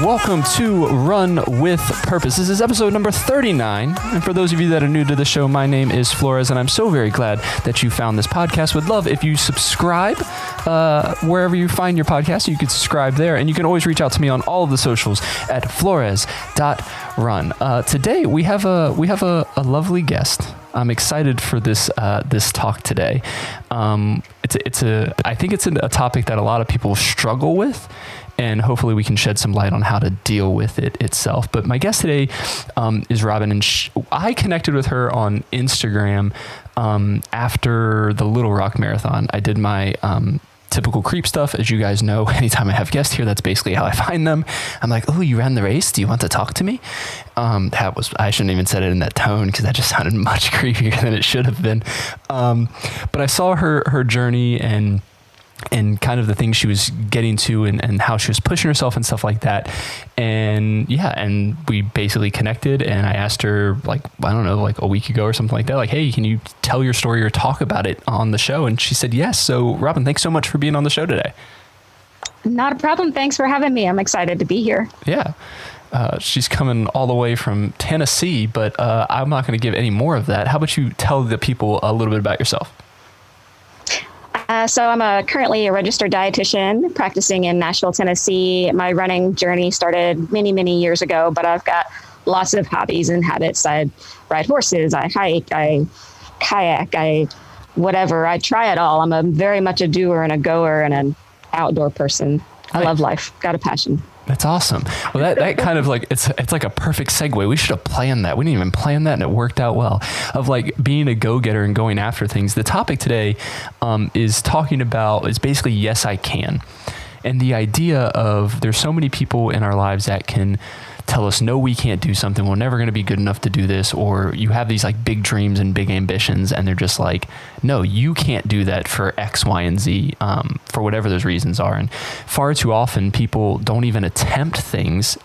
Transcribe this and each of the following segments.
Welcome to Run with Purpose. This is episode number 39. And for those of you that are new to the show, my name is Flores, and I'm so very glad that you found this podcast. Would love if you subscribe wherever you find your podcast. You could subscribe there, and you can always reach out to me on all of the socials at flores.run. Today we have a lovely guest. I'm excited for this talk today. I think it's a topic that a lot of people struggle with, and hopefully we can shed some light on how to deal with it itself. But my guest today is Robin, and I connected with her on Instagram after the Little Rock Marathon. I did my typical creep stuff. As you guys know, anytime I have guests here, that's basically how I find them. I'm like, oh, you ran the race? Do you want to talk to me? I shouldn't even said it in that tone because that just sounded much creepier than it should have been. But I saw her journey and kind of the things she was getting to and how she was pushing herself and stuff like that. And we basically connected, and I asked her like a week ago or something like that, like, hey, can you tell your story or talk about it on the show? And she said yes. So Robin, thanks so much for being on the show today. Not a problem. Thanks for having me. I'm excited to be here. Yeah. She's coming all the way from Tennessee, but I'm not going to give any more of that. How about you tell the people a little bit about yourself? So I'm currently a registered dietitian practicing in Nashville, Tennessee. My running journey started many, many years ago, but I've got lots of hobbies and habits. I ride horses, I hike, I kayak, whatever. I try it all. I'm very much a doer and a goer and an outdoor person. I love life. Got a passion. That's awesome. Well, that kind of like, it's like a perfect segue. We should have planned that. We didn't even plan that, and it worked out well, of like being a go-getter and going after things. The topic today is basically, yes, I can. And the idea of there's so many people in our lives that can tell us, no, we can't do something. We're never going to be good enough to do this. Or you have these like big dreams and big ambitions, and they're just like, no, you can't do that for X, Y, and Z, for whatever those reasons are. And far too often people don't even attempt things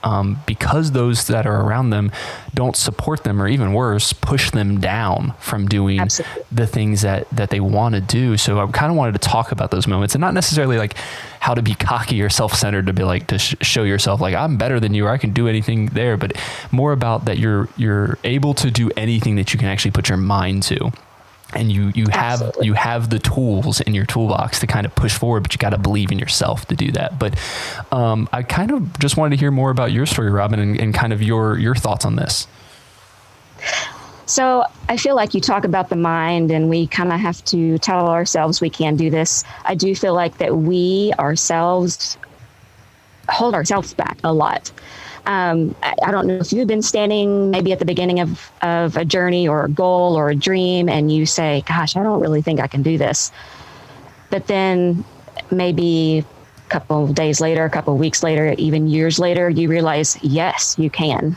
because those that are around them don't support them, or even worse, push them down from doing Absolutely. The things that they want to do. So I kind of wanted to talk about those moments, and not necessarily like how to be cocky or self-centered to be like, to show yourself like I'm better than you, or I can do anything there, but more about that you're able to do anything that you can actually put your mind to. And you have the tools in your toolbox to kind of push forward, but you got to believe in yourself to do that. But I kind of just wanted to hear more about your story, Robin, and kind of your thoughts on this. So I feel like you talk about the mind, and we kind of have to tell ourselves we can do this. I do feel like that we ourselves hold ourselves back a lot. I don't know if you've been standing maybe at the beginning of a journey or a goal or a dream, and you say, gosh, I don't really think I can do this. But then maybe a couple of days later, a couple of weeks later, even years later, you realize, yes, you can.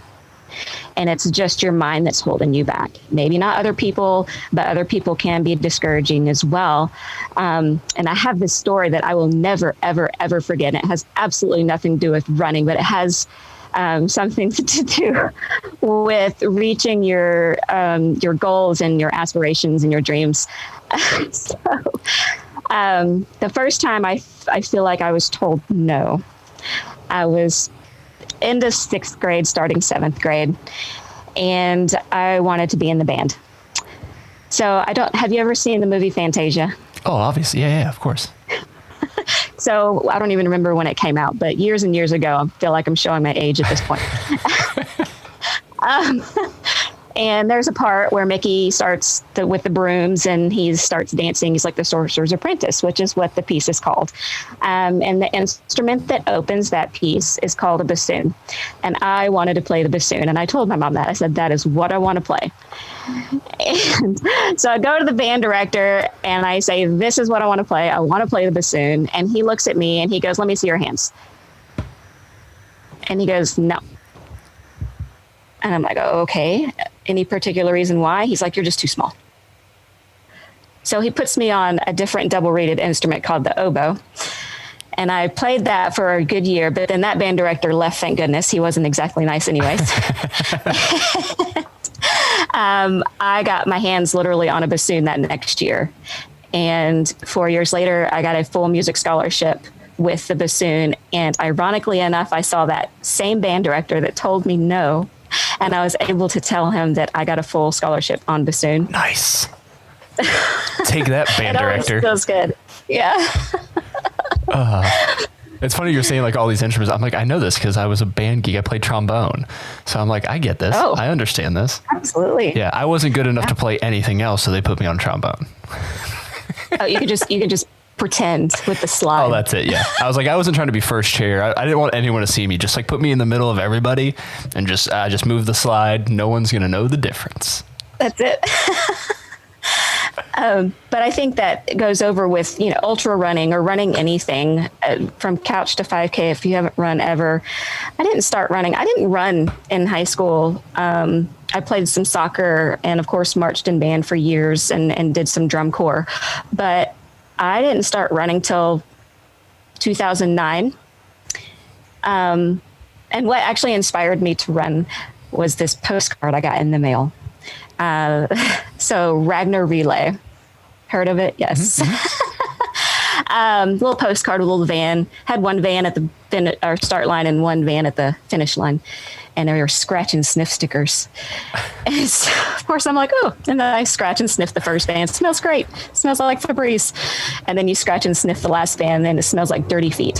And it's just your mind that's holding you back. Maybe not other people, but other people can be discouraging as well. And I have this story that I will never, ever, ever forget. And it has absolutely nothing to do with running, but it has something to do with reaching your goals and your aspirations and your dreams. So the first time I feel like I was told no, I was into 6th grade, starting 7th grade, and I wanted to be in the band. So have you ever seen the movie Fantasia? Oh, obviously. Yeah, of course. So I don't even remember when it came out, but years and years ago. I feel like I'm showing my age at this point. And there's a part where Mickey starts with the brooms, and he starts dancing. He's like the Sorcerer's Apprentice, which is what the piece is called. And the instrument that opens that piece is called a bassoon. And I wanted to play the bassoon. And I told my mom that. I said, that is what I want to play. And so I go to the band director and I say, this is what I want to play. I want to play the bassoon. And he looks at me and he goes, let me see your hands. And he goes, no. And I'm like, oh, okay. Any particular reason why? He's like, you're just too small. So he puts me on a different double-rated instrument called the oboe. And I played that for a good year, but then that band director left, thank goodness. He wasn't exactly nice anyways. I got my hands literally on a bassoon that next year. And 4 years later, I got a full music scholarship with the bassoon. And ironically enough, I saw that same band director that told me no. And I was able to tell him that I got a full scholarship on bassoon. Nice. Take that, band director. It feels good. Yeah. It's funny you're saying like all these instruments. I'm like, I know this because I was a band geek. I played trombone. So I'm like, I get this. Oh, I understand this. Absolutely. Yeah. I wasn't good enough to play anything else. So they put me on trombone. Oh, you could just pretend with the slide. Oh, that's it. Yeah. I was like, I wasn't trying to be first chair. I didn't want anyone to see me. Just like put me in the middle of everybody and just move the slide. No one's going to know the difference. That's it. But I think that goes over with, ultra running or running anything from couch to 5K. If you haven't run ever, I didn't start running. I didn't run in high school. I played some soccer and of course marched in band for years and did some drum corps, but I didn't start running till 2009. And what actually inspired me to run was this postcard I got in the mail. So Ragnar Relay, heard of it? Yes. Mm-hmm. Little postcard, a little van, had one van at the start line and one van at the finish line. And they were scratch and sniff stickers. And so, of course, I'm like, oh, and then I scratch and sniff the first van. It smells great. It smells like Febreze. And then you scratch and sniff the last van, and it smells like dirty feet.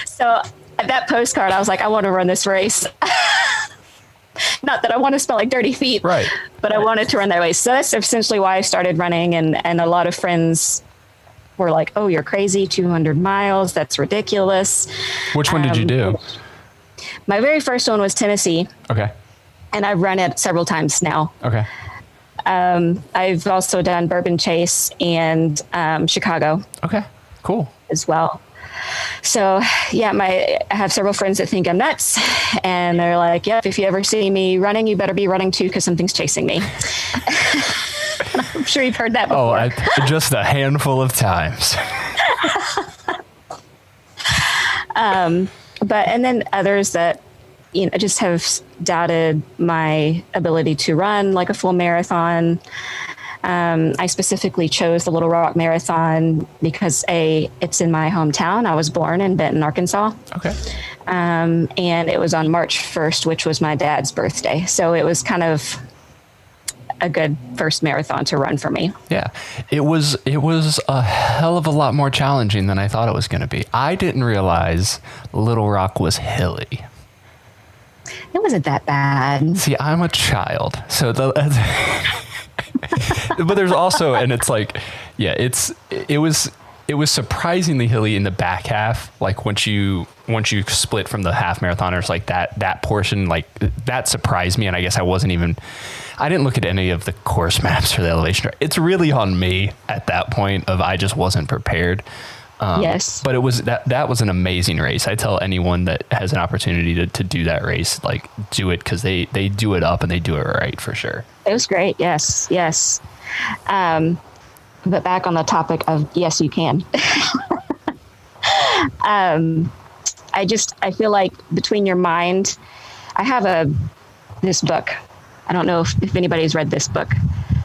So at that postcard, I was like, I want to run this race. Not that I want to smell like dirty feet, right? But I wanted to run that race. So that's essentially why I started running. And a lot of friends were like, oh, you're crazy. 200 miles. That's ridiculous. Which one did you do? My very first one was Tennessee. Okay. And I've run it several times now. Okay. I've also done Bourbon Chase and Chicago. Okay, cool. As well. So yeah, I have several friends that think I'm nuts, and they're like, yep, if you ever see me running, you better be running too, because something's chasing me. I'm sure you've heard that before. Oh, just a handful of times. And then others that, just have doubted my ability to run like a full marathon. I specifically chose the Little Rock Marathon because it's in my hometown. I was born in Benton, Arkansas. Okay. And it was on March 1st, which was my dad's birthday. So it was kind of a good first marathon to run for me. Yeah. It was a hell of a lot more challenging than I thought it was going to be. I didn't realize Little Rock was hilly. It wasn't that bad. See, I'm a child. So but there's also, and it's like, yeah, it was surprisingly hilly in the back half. Like once you split from the half marathoners, like that portion, like that surprised me. And I guess I didn't look at any of the course maps or the elevation. It's really on me at that point I just wasn't prepared. Yes. But that was an amazing race. I tell anyone that has an opportunity to do that race, like do it, because they do it up and they do it right for sure. It was great. Yes. Yes. But back on the topic of yes, you can. I feel like between your mind, I have this book. I don't know if anybody's read this book.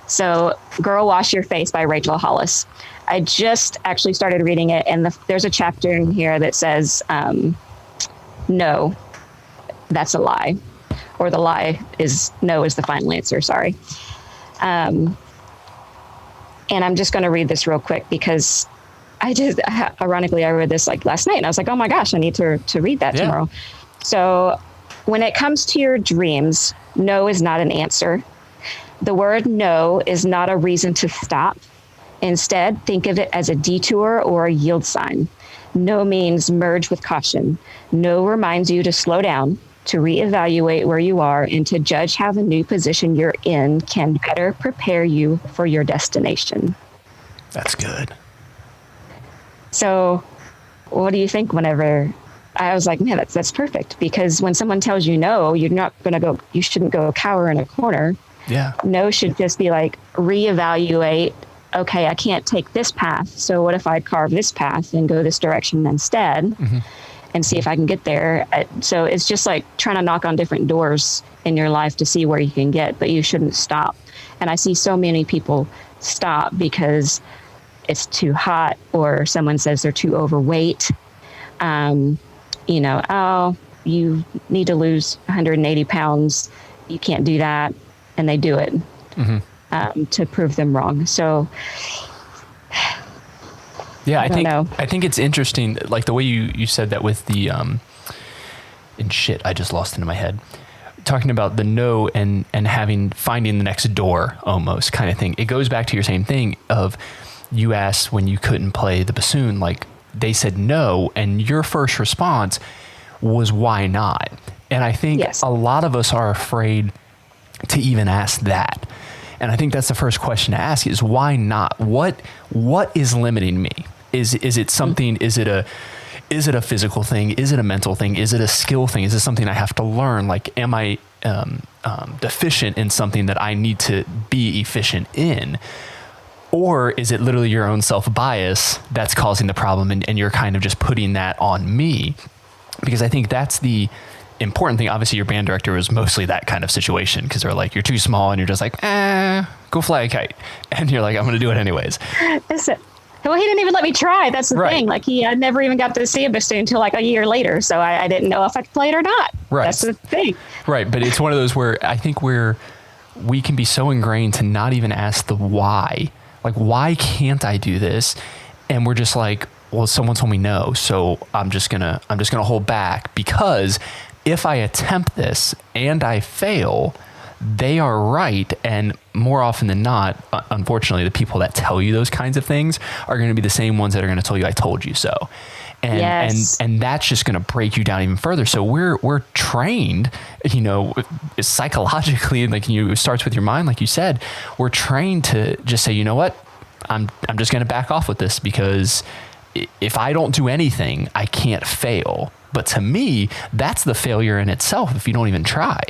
So Girl, Wash Your Face by Rachel Hollis. I just actually started reading it, and there's a chapter in here that says, no, that's a lie. Or the lie is no is the final answer. Sorry. And I'm just going to read this real quick because ironically, I read this like last night and I was like, oh my gosh, I need to read that tomorrow. So when it comes to your dreams, no is not an answer. The word no is not a reason to stop. Instead, think of it as a detour or a yield sign. No means merge with caution. No reminds you to slow down, to reevaluate where you are, and to judge how the new position you're in can better prepare you for your destination. That's good. So what do you think whenever I was like, man, that's perfect, because when someone tells you no, you're not going to go, you shouldn't go cower in a corner. Yeah. No should just be like reevaluate. Okay, I can't take this path. So what if I carve this path and go this direction instead and see if I can get there? So it's just like trying to knock on different doors in your life to see where you can get, but you shouldn't stop. And I see so many people stop because it's too hot, or someone says they're too overweight. Oh, you need to lose 180 pounds. You can't do that. And they do it to prove them wrong. So, yeah, I think it's interesting, like the way you said that with the, and shit, I just lost it in my head. Talking about the no and finding the next door almost kind of thing. It goes back to your same thing of you asked when you couldn't play the bassoon, like they said no. And your first response was why not? And I think a lot of us are afraid to even ask that. And I think that's the first question to ask is why not? What is limiting me? Is it something, is it a physical thing? Is it a mental thing? Is it a skill thing? Is it something I have to learn? Like, am I deficient in something that I need to be efficient in? Or is it literally your own self-bias that's causing the problem and you're kind of just putting that on me? Because I think that's the important thing. Obviously, your band director was mostly that kind of situation because they're like, you're too small and you're just like, go fly a kite. And you're like, I'm going to do it anyways. Well, he didn't even let me try. That's the thing. Like I never even got to see a bassoon until like a year later. So I didn't know if I could play it or not. Right. That's the thing. Right. But it's one of those where I think we can be so ingrained to not even ask the why. Like, why can't I do this? And we're just like, well, someone told me no. So I'm just gonna hold back because if I attempt this and I fail, they are right. And more often than not, unfortunately, the people that tell you those kinds of things are going to be the same ones that are going to tell you, I told you so. And that's just going to break you down even further. So we're trained, psychologically, like it starts with your mind, like you said, we're trained to just say, you know what, I'm just going to back off with this because if I don't do anything, I can't fail. But to me, that's the failure in itself if you don't even try.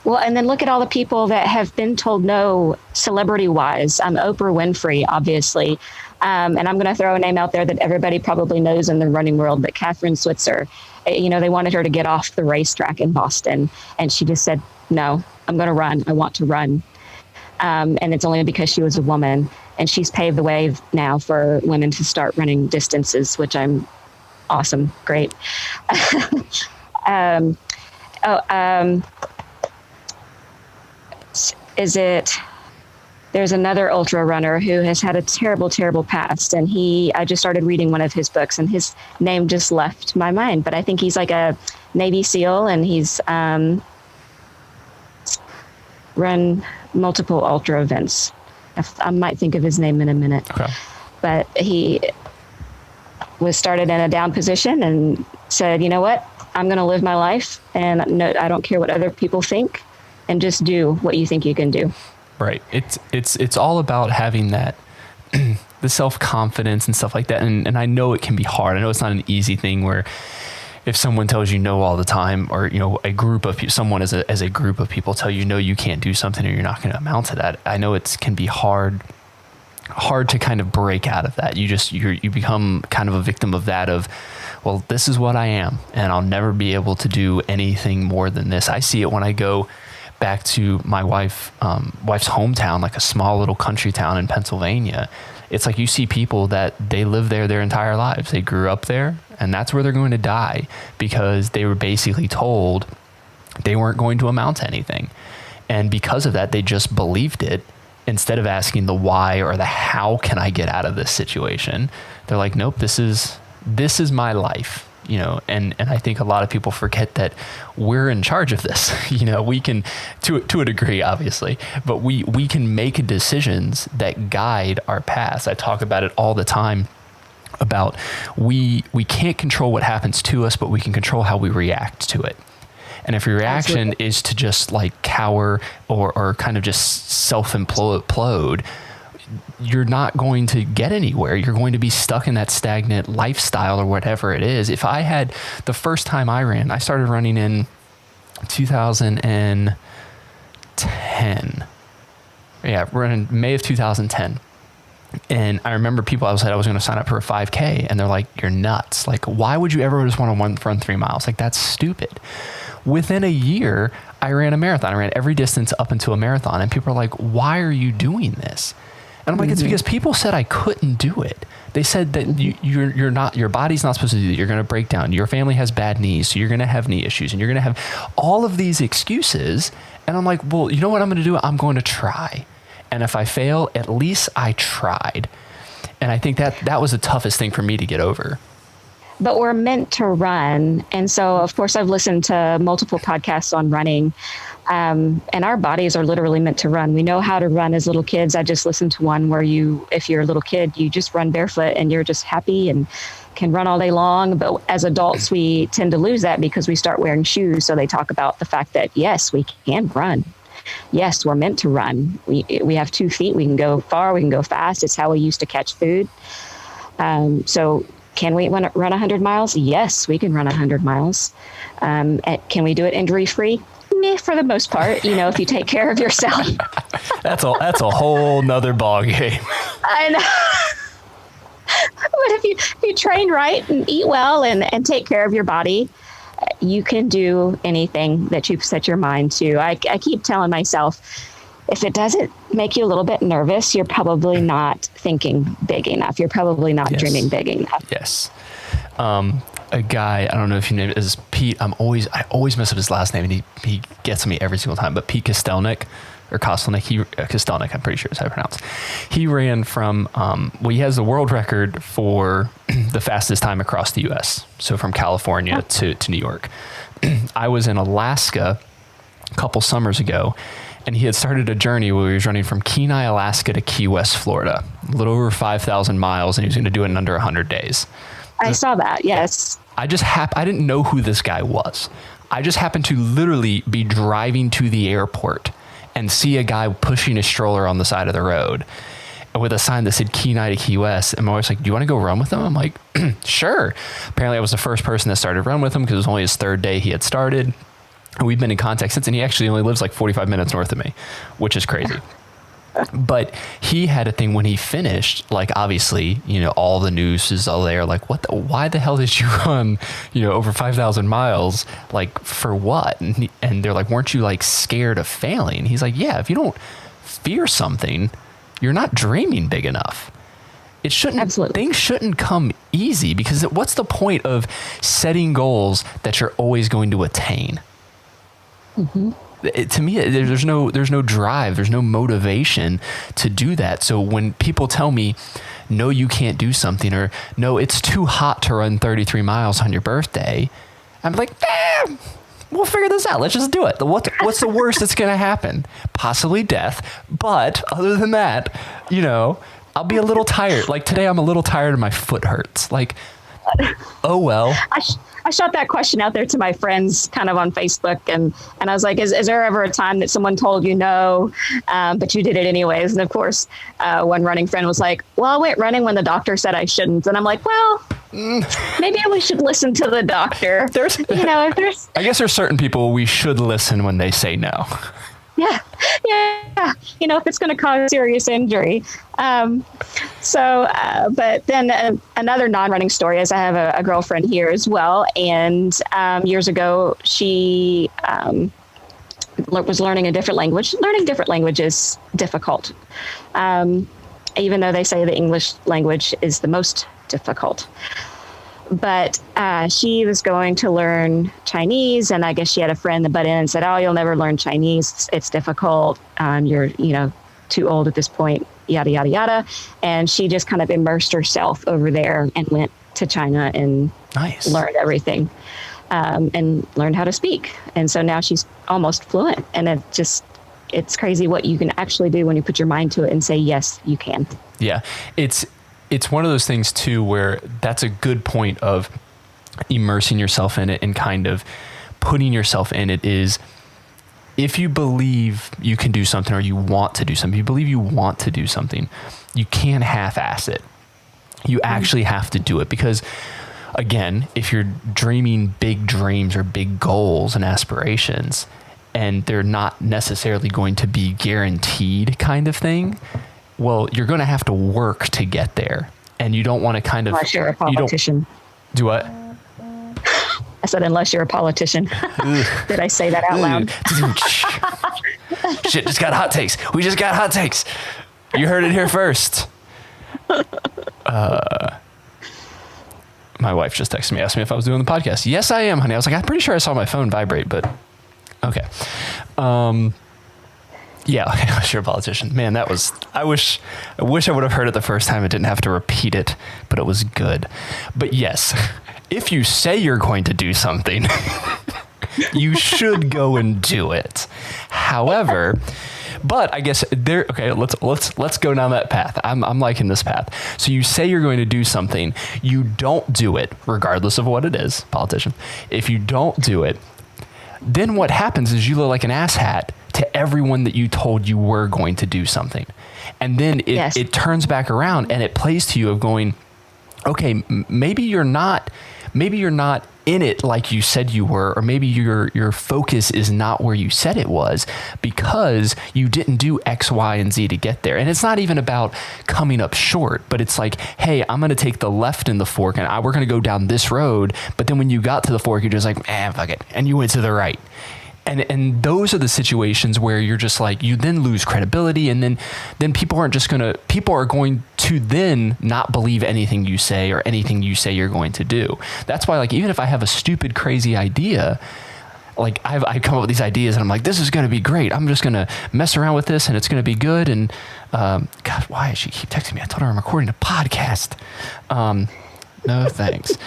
Well, and then look at all the people that have been told no celebrity-wise. Oprah Winfrey, obviously. And I'm going to throw a name out there that everybody probably knows in the running world, but Catherine Switzer. They wanted her to get off the racetrack in Boston. And she just said, no, I'm going to run. I want to run. And it's only because she was a woman. And she's paved the way now for women to start running distances, which I'm awesome. Great. There's another ultra runner who has had a terrible, terrible past. And I just started reading one of his books and his name just left my mind. But I think he's like a Navy SEAL and he's run multiple ultra events. I might think of his name in a minute. Okay. But he was started in a down position and said, you know what, I'm going to live my life. And no, I don't care what other people think. And just do what you think you can do. Right. It's all about having that, the self-confidence and stuff like that. And I know it can be hard. I know it's not an easy thing where if someone tells you no all the time, or, a group of people, someone as a group of people tell you, no, you can't do something or you're not going to amount to that. I know it can be hard to kind of break out of that. You become kind of a victim of that of, well, this is what I am and I'll never be able to do anything more than this. I see it when I go back to my wife's hometown, like a small little country town in Pennsylvania. It's like you see people that they live there their entire lives. They grew up there and that's where they're going to die because they were basically told they weren't going to amount to anything. And because of that, they just believed it instead of asking the why or the how can I get out of this situation. They're like, nope, this is my life. And I think a lot of people forget that we're in charge of this. We can, to a degree, obviously, but we can make decisions that guide our paths. I talk about it all the time about we can't control what happens to us, but we can control how we react to it. And if your reaction is to just like cower or kind of just self-implode, you're not going to get anywhere. You're going to be stuck in that stagnant lifestyle or whatever it is. If I had the first time I started running in 2010. Yeah, we're in May of 2010. And I remember I said I was going to sign up for a 5K and they're like, you're nuts. Like, why would you ever just want to run 3 miles? Like, that's stupid. Within a year, I ran a marathon. I ran every distance up into a marathon and people are like, why are you doing this? And I'm like, it's because people said I couldn't do it. They said that you're not, your body's not supposed to do that. You're going to break down. Your family has bad knees, so you're going to have knee issues, and you're going to have all of these excuses. And I'm like, well, you know what I'm going to do? I'm going to try. And if I fail, at least I tried. And I think that was the toughest thing for me to get over. But we're meant to run. And so, of course, I've listened to multiple podcasts on running. And our bodies are literally meant to run. We know how to run as little kids. I just listened to one where if you're a little kid, you just run barefoot and you're just happy and can run all day long. But as adults, we tend to lose that because we start wearing shoes. So they talk about the fact that, yes, we can run. Yes, we're meant to run. We have 2 feet. We can go far. We can go fast. It's how we used to catch food. So can we run 100 miles? Yes, we can run 100 miles. Can we do it injury-free? For the most part, if you take care of yourself. That's a whole nother ball game. I know. But if you train right and eat well and take care of your body, you can do anything that you've set your mind to. I keep telling myself, if it doesn't make you a little bit nervous, you're probably not thinking big enough. You're probably not dreaming big enough. Yes. A guy, I don't know if you know it, is Pete. I always mess up his last name, and he gets me every single time. But Pete Kostelnik, Kostelnik, I'm pretty sure is how I pronounce. He ran from, he has the world record for the fastest time across the U.S. So from California to New York. I was in Alaska a couple summers ago, and he had started a journey where he was running from Kenai, Alaska to Key West, Florida, a little over 5,000 miles, and he was going to do it in under 100 days. I saw that, yes. I didn't know who this guy was. I just happened to literally be driving to the airport and see a guy pushing a stroller on the side of the road with a sign that said Kenai to Key West. And my wife's like, do you want to go run with him? I'm like, sure. Apparently I was the first person that started run with him because it was only his 3rd day he had started. And we've been in contact since, and he actually only lives like 45 minutes north of me, which is crazy. But he had a thing when he finished, like obviously, all the news is all there. Like, why the hell did you run, over 5,000 miles? Like, for what? And they're like, weren't you like scared of failing? He's like, yeah, if you don't fear something, you're not dreaming big enough. It shouldn't, Absolutely. Things shouldn't come easy, because what's the point of setting goals that you're always going to attain? Mm-hmm. To me, there's no drive, there's no motivation to do that. So when people tell me, no, you can't do something, or no, it's too hot to run 33 miles on your birthday, I'm like, we'll figure this out. Let's just do it. What's the worst that's going to happen? Possibly death. But other than that, I'll be a little tired. Like today, I'm a little tired and my foot hurts. Like, oh, well. I shot that question out there to my friends kind of on Facebook. And I was like, is there ever a time that someone told you no, but you did it anyways? And of course, one running friend was like, well, I went running when the doctor said I shouldn't. And I'm like, well, maybe we should listen to the doctor. I guess there's certain people we should listen when they say no. Yeah. If it's going to cause serious injury. But then another non-running story is I have a girlfriend here as well. And years ago, she was learning a different language. Learning different language is difficult, even though they say the English language is the most difficult. But she was going to learn Chinese, and I guess she had a friend that butt in and said, oh, you'll never learn Chinese. It's difficult. You're, too old at this point, yada, yada, yada. And she just kind of immersed herself over there and went to China and learned everything and learned how to speak. And so now she's almost fluent. And it's crazy what you can actually do when you put your mind to it and say, yes, you can. Yeah, it's one of those things too, where that's a good point of immersing yourself in it and kind of putting yourself in it is, if you believe you can do something or you want to do something, you believe you want to do something, you can't half-ass it. You actually have to do it, because again, if you're dreaming big dreams or big goals and aspirations, and they're not necessarily going to be guaranteed kind of thing, well, you're going to have to work to get there. And you don't want to kind of... Unless you're a politician. Do what? I said, unless you're a politician. Did I say that out loud? Shit, just got hot takes. We just got hot takes. You heard it here first. My wife just texted me, asked me if I was doing the podcast. Yes, I am, honey. I was like, I'm pretty sure I saw my phone vibrate, but okay. Yeah, sure, politician. Man, that was, I wish I would have heard it the first time. I didn't have to repeat it, but it was good. But yes, if you say you're going to do something, you should go and do it. However, but I guess okay, let's go down that path. I'm liking this path. So you say you're going to do something, you don't do it, regardless of what it is, politician. If you don't do it, then what happens is you look like an asshat to everyone that you told you were going to do something. And then it turns back around and it plays to you of going, okay, maybe you're not in it like you said you were, or maybe your focus is not where you said it was because you didn't do X, Y, and Z to get there. And it's not even about coming up short, but it's like, hey, I'm going to take the left in the fork and we're going to go down this road. But then when you got to the fork, you're just like, fuck it. And you went to the right. And those are the situations where you're just like, you then lose credibility, and then people are going to then not believe anything you say or anything you say you're going to do. That's why, like, even if I have a stupid, crazy idea, like I come up with these ideas and I'm like, this is going to be great. I'm just going to mess around with this and it's going to be good. And God, why does she keep texting me? I told her I'm recording a podcast. No, thanks.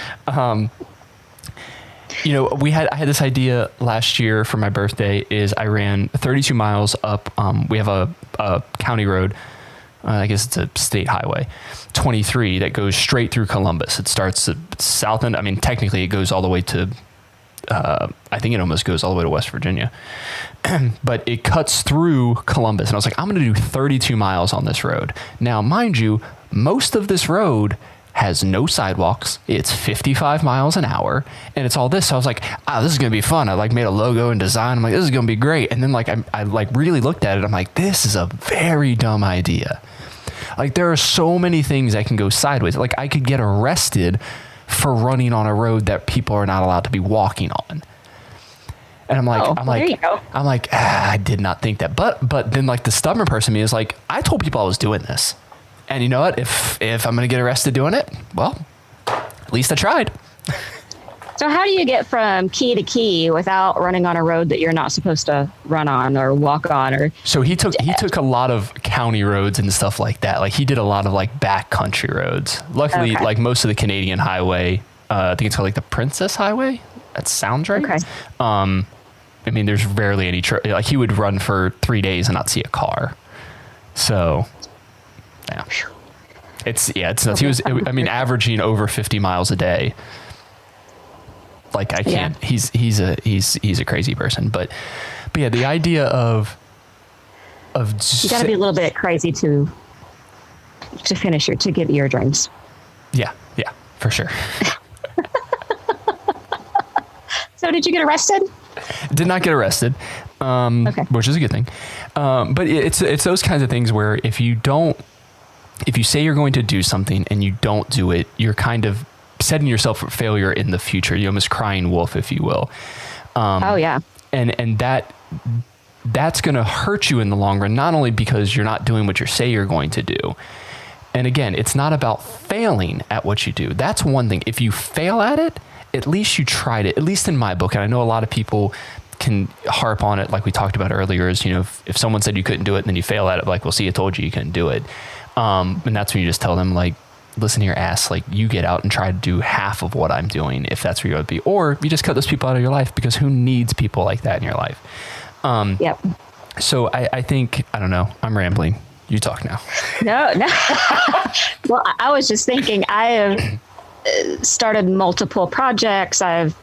You know, I had this idea last year for my birthday. Is I ran 32 miles up. We have a county road. I guess it's a state highway, 23 that goes straight through Columbus. It starts at south end. I mean, technically it goes all the way to, I think it almost goes all the way to West Virginia, but it cuts through Columbus. And I was like, I'm going to do 32 miles on this road. Now, mind you, most of this road has no sidewalks. It's 55 miles an hour and it's all this. So I was like, this is going to be fun. I like made a logo and design. I'm like, this is going to be great. And then like, I like really looked at it. I'm like, this is a very dumb idea. Like there are so many things that can go sideways. Like I could get arrested for running on a road that people are not allowed to be walking on. And I'm like, I did not think that. But then like the stubborn person in me is like, I told people I was doing this. And you know what? If I'm going to get arrested doing it, well, at least I tried. So how do you get from key to key without running on a road that you're not supposed to run on or walk on? Or so he took a lot of county roads and stuff like that. Like he did a lot of like backcountry roads. Luckily, like most of the Canadian highway, I think it's called like the Princess Highway. That sounds right. Okay. I mean, there's rarely any like he would run for 3 days and not see a car. So. Yeah. It's nuts. He was, averaging over 50 miles a day. Like I can't, he's a crazy person, but yeah, the idea of just, you got to be a little bit crazy to get your dreams. Yeah, for sure. So did you get arrested? Did not get arrested. Which is a good thing. But it's those kinds of things where if you say you're going to do something and you don't do it, you're kind of setting yourself for failure in the future. You're almost crying wolf, if you will. And that's going to hurt you in the long run, not only because you're not doing what you say you're going to do. And again, it's not about failing at what you do. That's one thing. If you fail at it, at least you tried it, at least in my book. And I know a lot of people can harp on it, like we talked about earlier, is, you know, if someone said you couldn't do it and then you fail at it, like, well, see, I told you couldn't do it. And that's when you just tell them, like, listen to your ass, like you get out and try to do half of what I'm doing, if that's where you would be, or you just cut those people out of your life, because who needs people like that in your life? Yep. So I think, I don't know, I'm rambling. You talk now. No. Well, I was just thinking, I have started multiple projects. I've,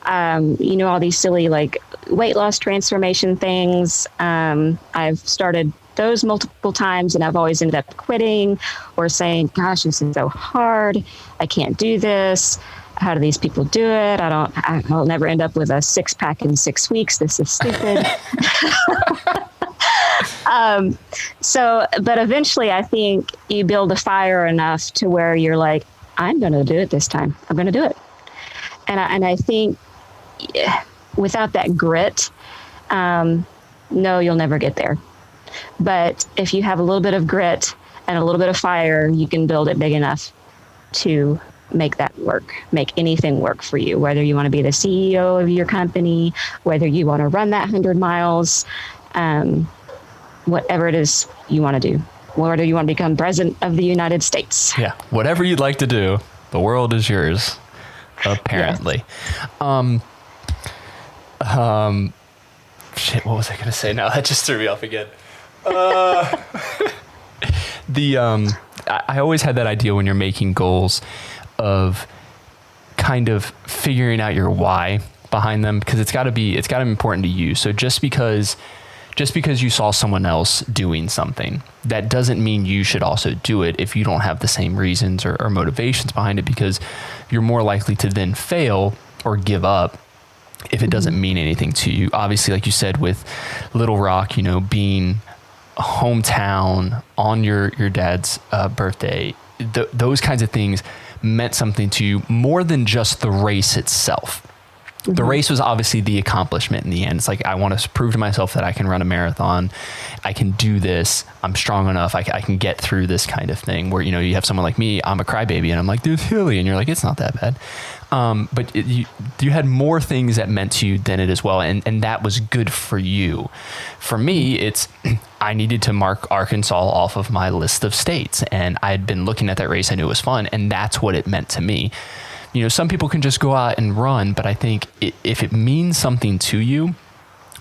all these silly like weight loss transformation things. I've started those multiple times and I've always ended up quitting or saying, gosh, this is so hard. I can't do this. How do these people do it? I'll never end up with a 6-pack in 6 weeks. This is stupid. But eventually I think you build a fire enough to where you're like, I'm going to do it this time. I'm going to do it. And I think without that grit, no, you'll never get there. But if you have a little bit of grit and a little bit of fire, you can build it big enough to make that work, make anything work for you, whether you want to be the CEO of your company, whether you want to run that 100 miles, whatever it is you want to do, whether you want to become president of the United States. Yeah. Whatever you'd like to do, the world is yours, apparently. Yes. Shit, what was I going to say? Now that just threw me off again. I always had that idea when you're making goals of kind of figuring out your why behind them, because it's got to be important to you. So just because you saw someone else doing something, that doesn't mean you should also do it if you don't have the same reasons or motivations behind it, because you're more likely to then fail or give up if it doesn't mean anything to you. Obviously, like you said, with Little Rock, being hometown on your dad's birthday, those kinds of things meant something to you more than just the race itself. The race was obviously the accomplishment in the end. It's like, I want to prove to myself that I can run a marathon. I can do this. I'm strong enough. I can get through this kind of thing where, you have someone like me, I'm a crybaby and I'm like, dude, hilly. And you're like, it's not that bad. But you had more things that meant to you than it as well. And that was good for you. For me, I needed to mark Arkansas off of my list of states. And I had been looking at that race. I knew it was fun. And that's what it meant to me. Some people can just go out and run, but I think if it means something to you,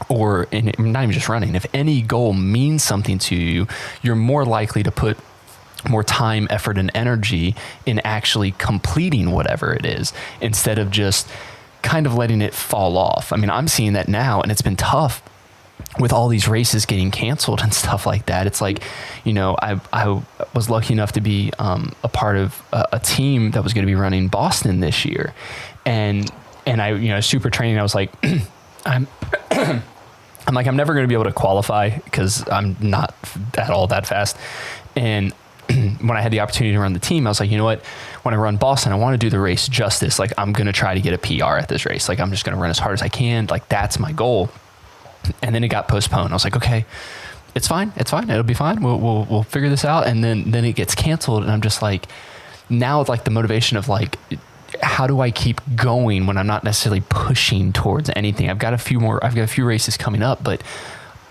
or not even just running, if any goal means something to you, you're more likely to put more time, effort, and energy in actually completing whatever it is, instead of just kind of letting it fall off. I mean, I'm seeing that now, and it's been tough with all these races getting canceled and stuff like that. It's like, I was lucky enough to be a part of a team that was going to be running Boston this year. And I, super training, I was like, I'm never going to be able to qualify because I'm not at all that fast. And when I had the opportunity to run the team, I was like, you know what, when I run Boston, I want to do the race justice. Like, I'm going to try to get a PR at this race. Like, I'm just going to run as hard as I can. Like, that's my goal. And then it got postponed. I was like, okay, it's fine. It'll be fine. We'll figure this out. And then it gets canceled. And I'm just like, now it's like the motivation of like, how do I keep going when I'm not necessarily pushing towards anything? I've got a few races coming up, but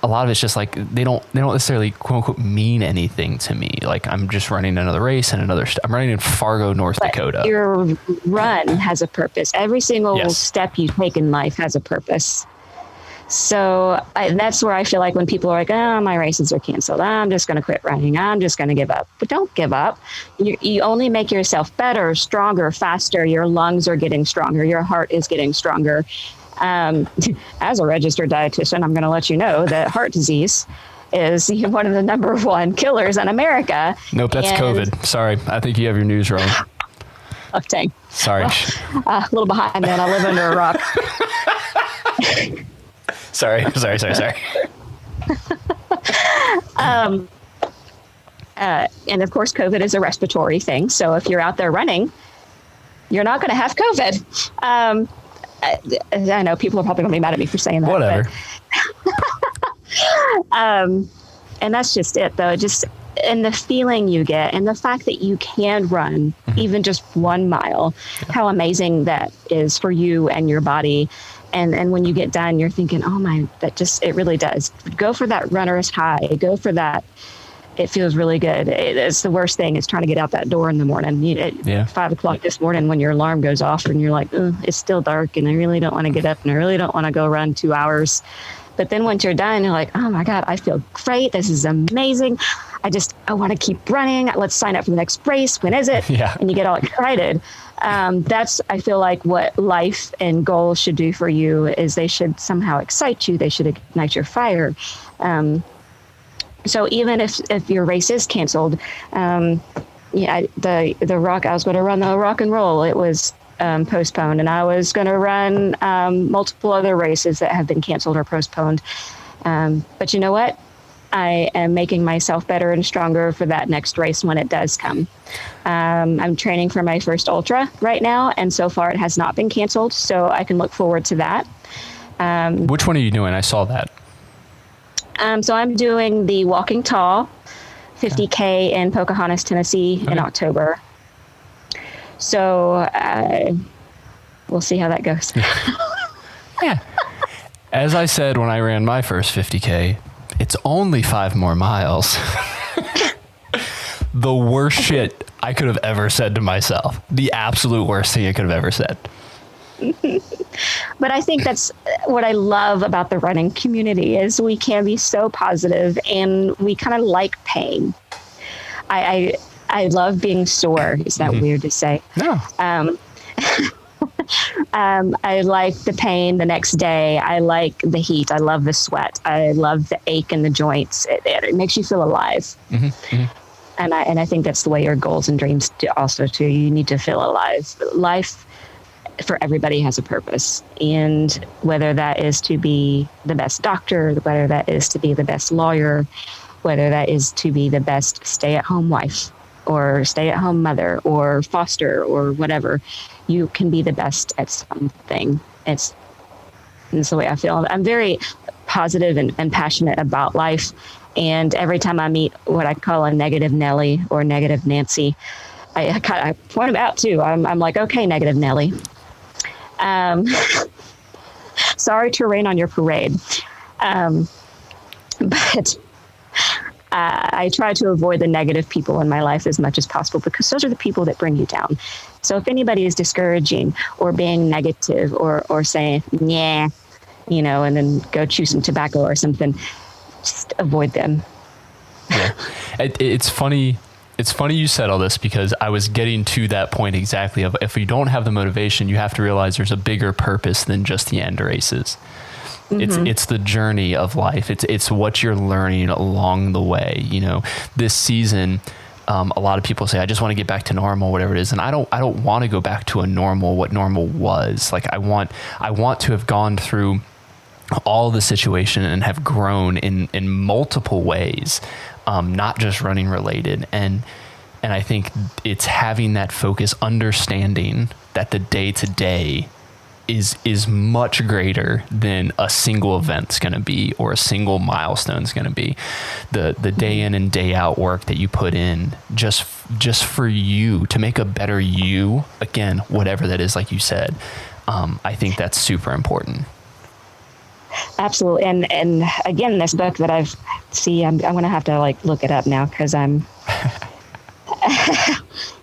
a lot of it's just like, they don't necessarily quote unquote mean anything to me. Like, I'm just running another race and I'm running in Fargo, North Dakota. Your run has a purpose. Every single step you take in life has a purpose. So that's where I feel like when people are like, oh, my races are canceled, I'm just going to quit running, I'm just going to give up. But don't give up. You only make yourself better, stronger, faster. Your lungs are getting stronger. Your heart is getting stronger. As a registered dietitian, I'm going to let you know that heart disease is one of the number one killers in America. Nope, that's COVID. Sorry, I think you have your news wrong. Oh, dang. Sorry. Well, a little behind, man. I live under a rock. Sorry. And of course, COVID is a respiratory thing. So if you're out there running, you're not going to have COVID. I know people are probably going to be mad at me for saying that. Whatever. And that's just it, though. And the feeling you get and the fact that you can run even just 1 mile, how amazing that is for you and your body. And when you get done, you're thinking, oh my, it really does. Go for that runner's high. Go for that. It feels really good. It's the worst thing is trying to get out that door in the morning. At 5 o'clock this morning when your alarm goes off and you're like, it's still dark and I really don't want to get up and I really don't want to go run 2 hours. But then once you're done, you're like, oh my God, I feel great. This is amazing. I want to keep running. Let's sign up for the next race. When is it? Yeah. And you get all excited. That's, I feel like, what life and goals should do for you is they should somehow excite you. They should ignite your fire. So even if your race is canceled, the rock, I was going to run the rock and roll. It was postponed, and I was going to run multiple other races that have been canceled or postponed. But you know what? I am making myself better and stronger for that next race when it does come. I'm training for my first ultra right now, and so far it has not been canceled, so I can look forward to that. Which one are you doing? I saw that. So I'm doing the Walking Tall 50K in Pocahontas, Tennessee in October. So we'll see how that goes. Yeah. As I said when I ran my first 50K, it's only 5 more miles. The worst shit I could have ever said to myself. The absolute worst thing I could have ever said. But I think that's what I love about the running community is we can be so positive and we kind of like pain. I love being sore. Is that weird to say? No. I like the pain the next day. I like the heat. I love the sweat. I love the ache in the joints. It makes you feel alive. And I think that's the way your goals and dreams do also too. You need to feel alive. Life for everybody has a purpose. And whether that is to be the best doctor, whether that is to be the best lawyer, whether that is to be the best stay-at-home wife or stay-at-home mother or foster or whatever, you can be the best at something. It's the way I feel. I'm very positive and passionate about life. And every time I meet what I call a negative Nelly or negative Nancy, I kind of point them out too. I'm like, okay, negative Nelly. Sorry to rain on your parade. But I try to avoid the negative people in my life as much as possible because those are the people that bring you down. So if anybody is discouraging or being negative or saying, yeah, and then go chew some tobacco or something, just avoid them. Yeah. It's funny. It's funny you said all this because I was getting to that point exactly of if you don't have the motivation, you have to realize there's a bigger purpose than just the end races. It's the journey of life. It's what you're learning along the way. This season, a lot of people say, I just want to get back to normal, whatever it is. And I don't want to go back to what normal was. Like I want to have gone through all the situation and have grown in multiple ways, not just running related. And I think it's having that focus, understanding that the day to day is much greater than a single event's going to be or a single milestone's going to be. The day in and day out work that you put in just for you to make a better you, again, whatever that is, like you said, I think that's super important. Absolutely. And again, this book that I'm going to have to look it up now because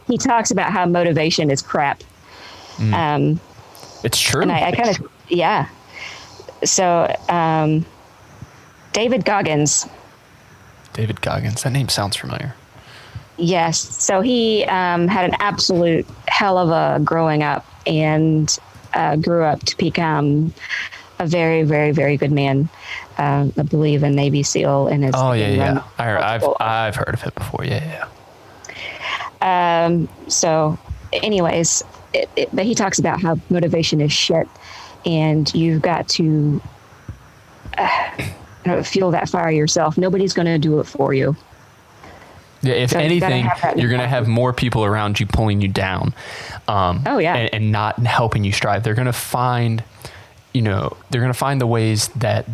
he talks about how motivation is crap. It's true. And I kind of, yeah. So, David Goggins. That name sounds familiar. Yes. So he had an absolute hell of a growing up and grew up to become a very, very, very good man. I believe a Navy SEAL and his. Oh yeah. I've heard of it before. Yeah. So, anyways, but he talks about how motivation is shit, and you've got to fuel that fire yourself. Nobody's going to do it for you. Yeah, if anything, you're going to have more people around you pulling you down. And not helping you strive. They're going to find, the ways that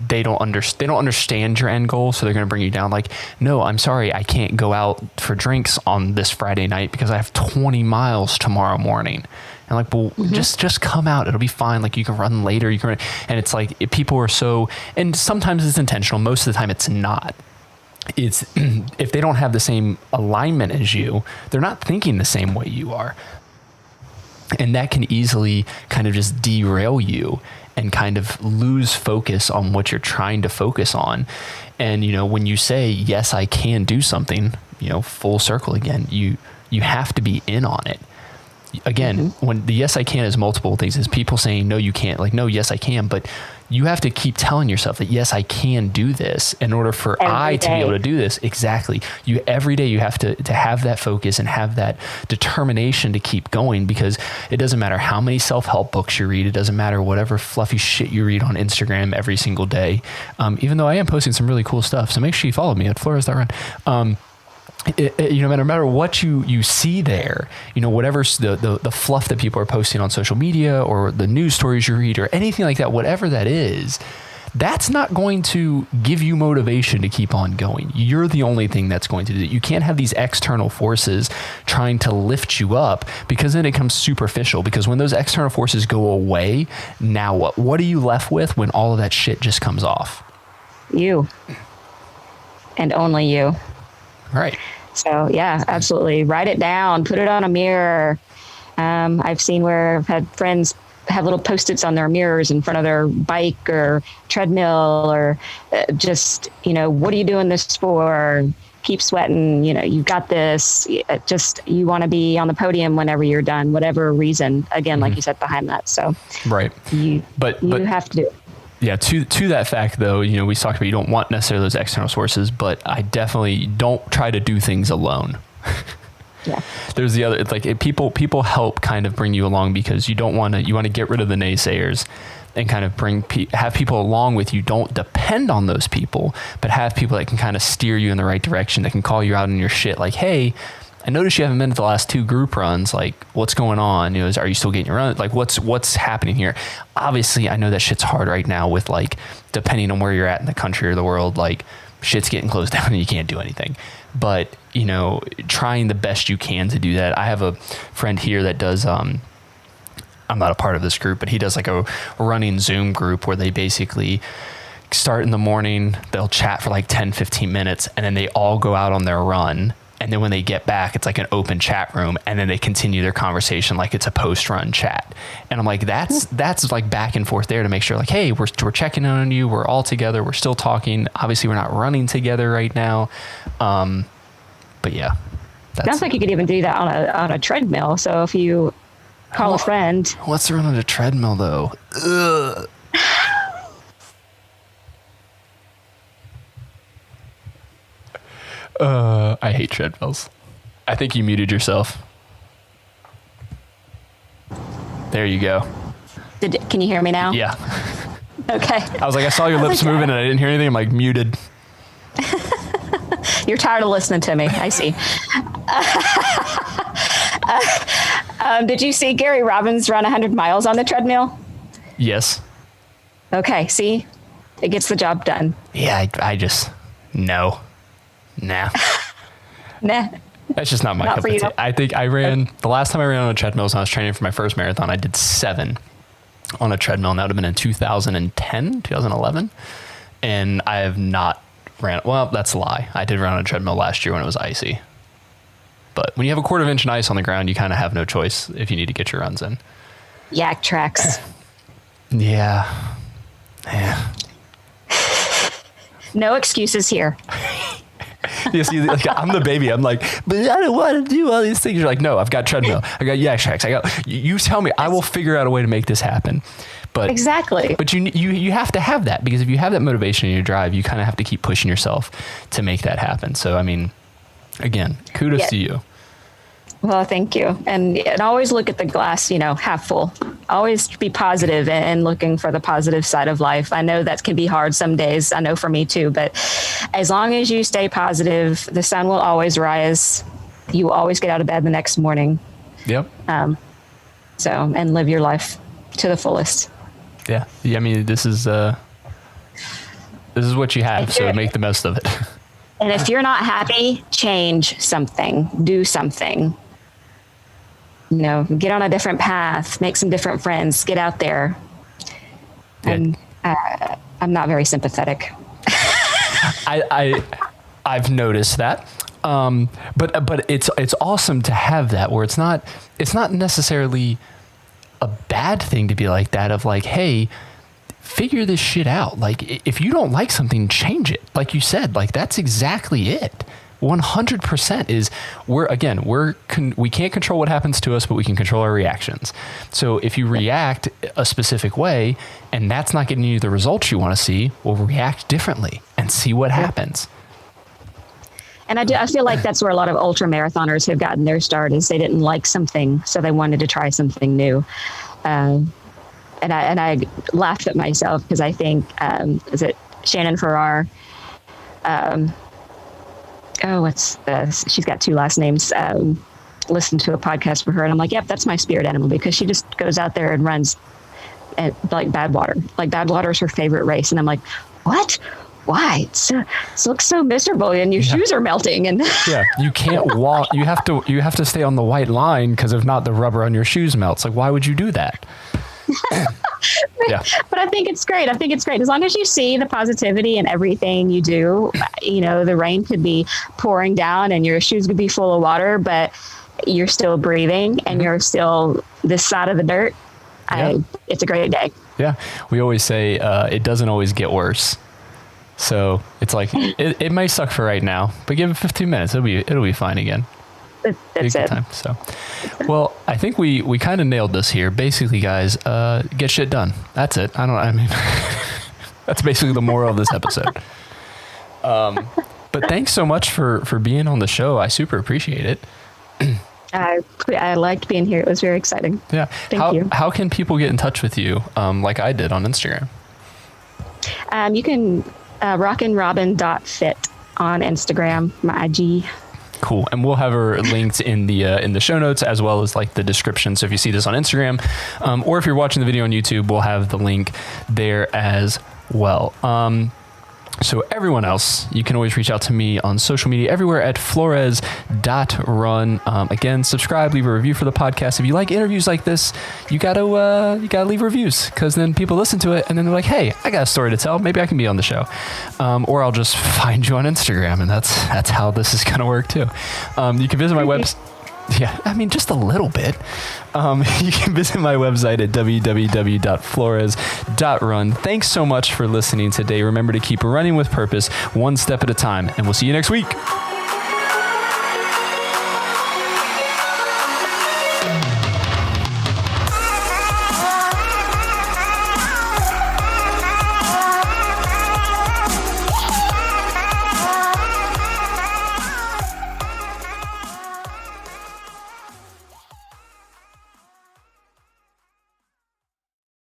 they don't understand your end goal. So they're going to bring you down. Like, no, I'm sorry. I can't go out for drinks on this Friday night because I have 20 miles tomorrow morning. And like, well, just come out. It'll be fine. Like you can run later. And it's like, people are so, and sometimes it's intentional. Most of the time it's not. It's if they don't have the same alignment as you, they're not thinking the same way you are. And that can easily kind of just derail you and kind of lose focus on what you're trying to focus on. And, when you say, yes, I can do something, full circle again, you have to be in on it. Again, when the yes, I can is multiple things, is people saying, no, you can't, like, no, yes, I can. But you have to keep telling yourself that, yes, I can do this in order for to be able to do this. Exactly. Every day you have to have that focus and have that determination to keep going, because it doesn't matter how many self-help books you read. It doesn't matter whatever fluffy shit you read on Instagram every single day. Even though I am posting some really cool stuff. So make sure you follow me at Flores.run. No matter what you see there, whatever the fluff that people are posting on social media or the news stories you read or anything like that, whatever that is, that's not going to give you motivation to keep on going. You're the only thing that's going to do it. You can't have these external forces trying to lift you up, because then it becomes superficial. Because when those external forces go away, now what? What are you left with when all of that shit just comes off? You. And only you. Right. So yeah, absolutely. Write it down, put it on a mirror. I've seen where I've had friends have little Post-its on their mirrors in front of their bike or treadmill, or just, what are you doing this for? Keep sweating. You've got this. Just, you want to be on the podium whenever you're done, whatever reason, again, like you said, behind that. So right. But you have to do it. Yeah, to that fact, though, we talked about you don't want necessarily those external sources, but I definitely don't try to do things alone. Yeah. There's the other, it's like people help kind of bring you along, because you want to get rid of the naysayers and kind of have people along with you. Don't depend on those people, but have people that can kind of steer you in the right direction, that can call you out on your shit. Like, hey, I noticed you haven't been at the last 2 group runs. Like, what's going on? Are you still getting your run? Like, what's happening here? Obviously, I know that shit's hard right now with, like, depending on where you're at in the country or the world, like, shit's getting closed down and you can't do anything. But, trying the best you can to do that. I have a friend here that does, I'm not a part of this group, but he does like a running Zoom group where they basically start in the morning, they'll chat for like 10, 15 minutes, and then they all go out on their run. And then when they get back, it's like an open chat room, and then they continue their conversation like it's a post-run chat. And I'm like, that's like back and forth there to make sure, like, hey, we're checking in on you. We're all together. We're still talking. Obviously, we're not running together right now. But yeah. Sounds like you could even do that on a treadmill. So if you call a friend. What's the run on a treadmill, though? Ugh. I hate treadmills. I think you muted yourself. There you go. Can you hear me now? Yeah. Okay. I was like, I saw your lips moving and I didn't hear anything. I'm like, muted. You're tired of listening to me. I see. Did you see Gary Robbins run 100 miles on the treadmill? Yes. Okay. See, it gets the job done. Yeah. I just, no. Nah. Nah. That's just not my cup of tea. I think the last time I ran on a treadmill was when I was training for my first marathon. I did 7 on a treadmill, and that would have been in 2010, 2011. And I have not ran, well, that's a lie. I did run on a treadmill last year when it was icy. But when you have a 1/4 inch of ice on the ground, you kind of have no choice if you need to get your runs in. Yak tracks. Yeah. No excuses here. You see, like, I'm the baby. I'm like, but I don't want to do all these things. You're like, no, I've got treadmill. I got yak tracks. You tell me, I will figure out a way to make this happen. But exactly. But you have to have that, because if you have that motivation in your drive, you kind of have to keep pushing yourself to make that happen. So, I mean, again, kudos to you. Well, thank you. And always look at the glass, half full. Always be positive and looking for the positive side of life. I know that can be hard some days. I know for me too, but as long as you stay positive, the sun will always rise. You will always get out of bed the next morning. Yep. And live your life to the fullest. Yeah. I mean, this is what you have, so make the most of it. And if you're not happy, change something, do something. Get on a different path, make some different friends, get out there. And I'm not very sympathetic. I've noticed that. But it's awesome to have that, where it's not necessarily a bad thing to be like that, of like, hey, figure this shit out. Like, if you don't like something, change it. Like you said, like, that's exactly it. 100% is we can't control what happens to us, but we can control our reactions. So if you react a specific way and that's not getting you the results you want to see, well, react differently and see what happens. And I feel like that's where a lot of ultra marathoners have gotten their start, is they didn't like something, so they wanted to try something new. And I laughed at myself, because I think, is it Shannon Farrar? She's got 2 last names. Listened to a podcast for her, and I'm like, yep, that's my spirit animal, because she just goes out there and runs and like Badwater. Like Badwater is her favorite race, and I'm like, what? Why? It looks so miserable, and your shoes are melting. And yeah, you can't walk. You have to stay on the white line, because if not, the rubber on your shoes melts. Like, why would you do that? Yeah. But I think it's great. As long as you see the positivity in everything you do. You know, the rain could be pouring down and your shoes could be full of water, but you're still breathing and you're still this side of the dirt. Yeah. It's a great day. Yeah. We always say it doesn't always get worse. So it's like, it may suck for right now, but give it 15 minutes. It'll be fine again. That's it. Time. So, well, I think we kind of nailed this here. Basically, guys, get shit done. That's it. That's basically the moral of this episode. But thanks so much for being on the show. I super appreciate it. I liked being here. It was very exciting. Yeah. Thank you. How can people get in touch with you, like I did on Instagram? You can rockinrobin.fit on Instagram, my IG. Cool. And we'll have her linked in the show notes, as well as like the description. So if you see this on Instagram, or if you're watching the video on YouTube, we'll have the link there as well. So everyone else, you can always reach out to me on social media everywhere at flores.run. Again, subscribe, leave a review for the podcast. If you like interviews like this, you gotta leave reviews, because then people listen to it and then they're like, hey, I got a story to tell. Maybe I can be on the show. Or I'll just find you on Instagram, and that's how this is gonna work too. You can visit my website. Yeah, I mean, just a little bit. You can visit my website at www.flores.run. Thanks so much for listening today. Remember to keep running with purpose, one step at a time, and we'll see you next week.